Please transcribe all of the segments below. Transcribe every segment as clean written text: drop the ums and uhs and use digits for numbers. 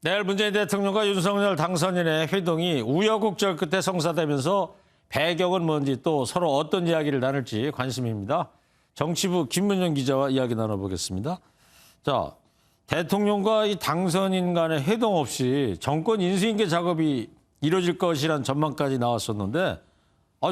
내일 문재인 대통령과 윤석열 당선인의 회동이 우여곡절 끝에 성사되면서 배경은 뭔지 또 서로 어떤 이야기를 나눌지 관심입니다. 정치부 김문정 기자와 이야기 나눠보겠습니다. 자, 대통령과 이 당선인 간의 회동 없이 정권 인수인계 작업이 이뤄질 것이란 전망까지 나왔었는데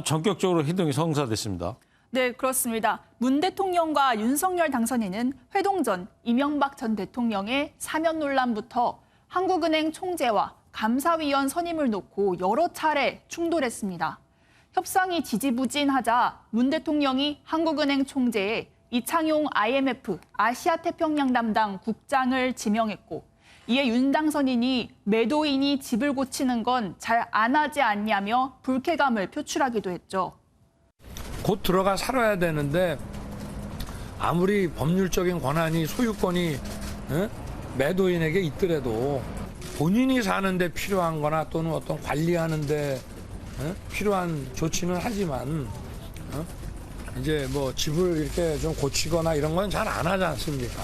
전격적으로 회동이 성사됐습니다. 네, 그렇습니다. 문 대통령과 윤석열 당선인은 회동 전 이명박 전 대통령의 사면 논란부터 한국은행 총재와 감사위원 선임을 놓고 여러 차례 충돌했습니다. 협상이 지지부진하자 문 대통령이 한국은행 총재에 이창용 IMF 아시아태평양 담당 국장을 지명했고, 이에 윤 당선인이 매도인이 집을 고치는 건 잘 안 하지 않냐며 불쾌감을 표출하기도 했죠. 곧 들어가 살아야 되는데 아무리 법률적인 권한이 소유권이 매도인에게 있더라도 본인이 사는데 필요한 거나 또는 어떤 관리하는데 필요한 조치는 하지만 이제 뭐 집을 이렇게 좀 고치거나 이런 건 잘 안 하지 않습니까?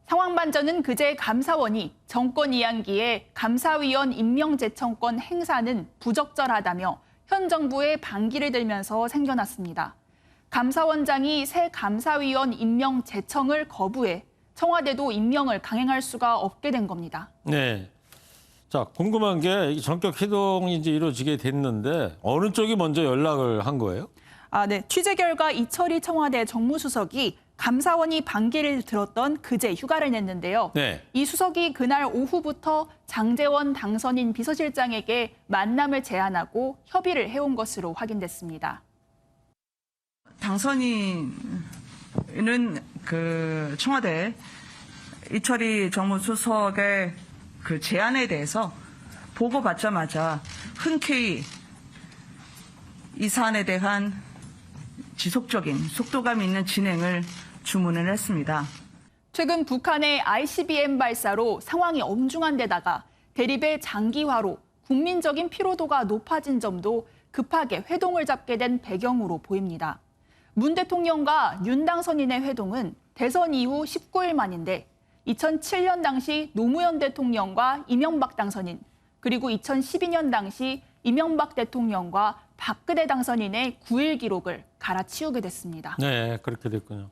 상황 반전은 그제 감사원이 정권 이양기에 감사위원 임명 제청권 행사는 부적절하다며 현 정부의 반기를 들면서 생겨났습니다. 감사원장이 새 감사위원 임명 제청을 거부해 청와대도 임명을 강행할 수가 없게 된 겁니다. 네. 자, 궁금한 게 전격 회동이 이제 이루어지게 됐는데 어느 쪽이 먼저 연락을 한 거예요? 네. 취재 결과 이철희 청와대 정무수석이 감사원이 반기를 들었던 그제 휴가를 냈는데요. 네. 이 수석이 그날 오후부터 장제원 당선인 비서실장에게 만남을 제안하고 협의를 해온 것으로 확인됐습니다. 당선인은 그 청와대 이철희 정무수석의 그 제안에 대해서 보고받자마자 흔쾌히 이 사안에 대한 지속적인 속도감 있는 진행을 주문을 했습니다. 최근 북한의 ICBM 발사로 상황이 엄중한 데다가 대립의 장기화로 국민적인 피로도가 높아진 점도 급하게 회동을 잡게 된 배경으로 보입니다. 문 대통령과 윤 당선인의 회동은 대선 이후 19일 만인데 2007년 당시 노무현 대통령과 이명박 당선인, 그리고 2012년 당시 이명박 대통령과 박근혜 당선인의 9일 기록을 갈아치우게 됐습니다. 네, 그렇게 됐군요.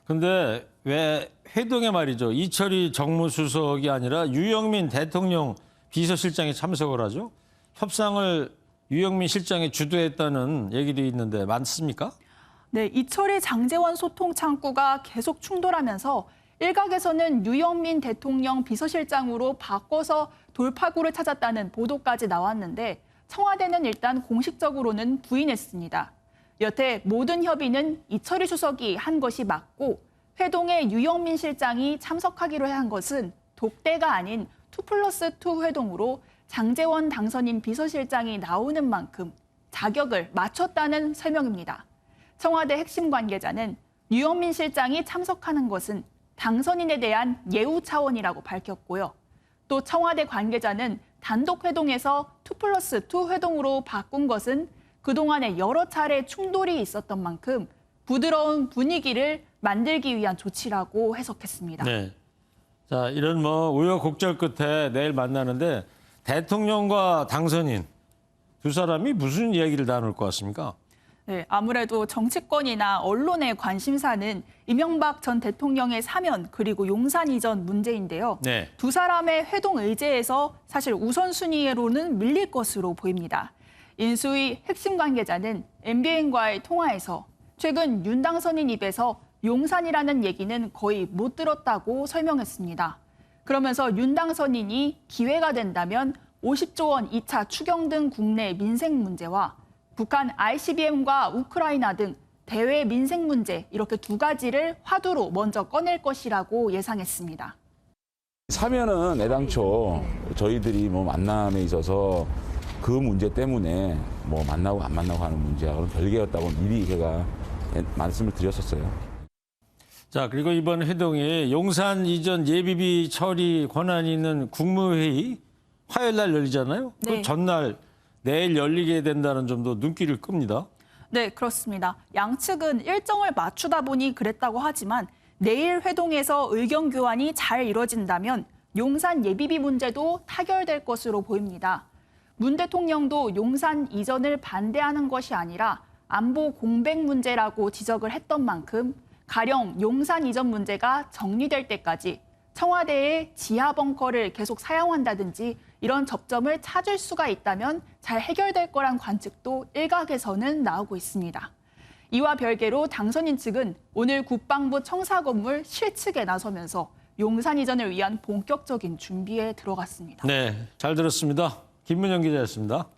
근데 왜 회동에 말이죠. 이철희 정무수석이 아니라 유영민 대통령 비서실장이 참석을 하죠? 협상을 유영민 실장이 주도했다는 얘기도 있는데 맞습니까? 네, 이철희 장제원 소통 창구가 계속 충돌하면서 일각에서는 유영민 대통령 비서실장으로 바꿔서 돌파구를 찾았다는 보도까지 나왔는데 청와대는 일단 공식적으로는 부인했습니다. 여태 모든 협의는 이철희 수석이 한 것이 맞고 회동에 유영민 실장이 참석하기로 한 것은 독대가 아닌 2+2 회동으로 장제원 당선인 비서실장이 나오는 만큼 자격을 맞췄다는 설명입니다. 청와대 핵심 관계자는 유영민 실장이 참석하는 것은 당선인에 대한 예우 차원이라고 밝혔고요. 또 청와대 관계자는 단독 회동에서 2+2 회동으로 바꾼 것은 그동안에 여러 차례 충돌이 있었던 만큼 부드러운 분위기를 만들기 위한 조치라고 해석했습니다. 네. 자, 이런 우여곡절 끝에 내일 만나는데 대통령과 당선인 두 사람이 무슨 이야기를 나눌 것 같습니까? 네, 아무래도 정치권이나 언론의 관심사는 이명박 전 대통령의 사면 그리고 용산 이전 문제인데요. 네. 두 사람의 회동 의제에서 사실 우선순위로는 밀릴 것으로 보입니다. 인수위 핵심 관계자는 MBN과의 통화에서 최근 윤 당선인 입에서 용산이라는 얘기는 거의 못 들었다고 설명했습니다. 그러면서 윤 당선인이 기회가 된다면 50조 원 2차 추경 등 국내 민생 문제와 북한 ICBM과 우크라이나 등 대외 민생 문제 이렇게 두 가지를 화두로 먼저 꺼낼 것이라고 예상했습니다. 사면은 애당초 저희들이 만남에 있어서 그 문제 때문에 만나고 안 만나고 하는 문제하고는 별개였다고 미리 제가 말씀을 드렸었어요. 자, 그리고 이번 회동이 용산 이전 예비비 처리 권한이 있는 국무회의 화요일 날 열리잖아요. 네. 그 전날 내일 열리게 된다는 점도 눈길을 끕니다. 네, 그렇습니다. 양측은 일정을 맞추다 보니 그랬다고 하지만 내일 회동에서 의견 교환이 잘 이뤄진다면 용산 예비비 문제도 타결될 것으로 보입니다. 문 대통령도 용산 이전을 반대하는 것이 아니라 안보 공백 문제라고 지적을 했던 만큼 가령 용산 이전 문제가 정리될 때까지 청와대의 지하 벙커를 계속 사용한다든지 이런 접점을 찾을 수가 있다면 잘 해결될 거란 관측도 일각에서는 나오고 있습니다. 이와 별개로 당선인 측은 오늘 국방부 청사 건물 실측에 나서면서 용산 이전을 위한 본격적인 준비에 들어갔습니다. 네, 잘 들었습니다. 김문영 기자였습니다.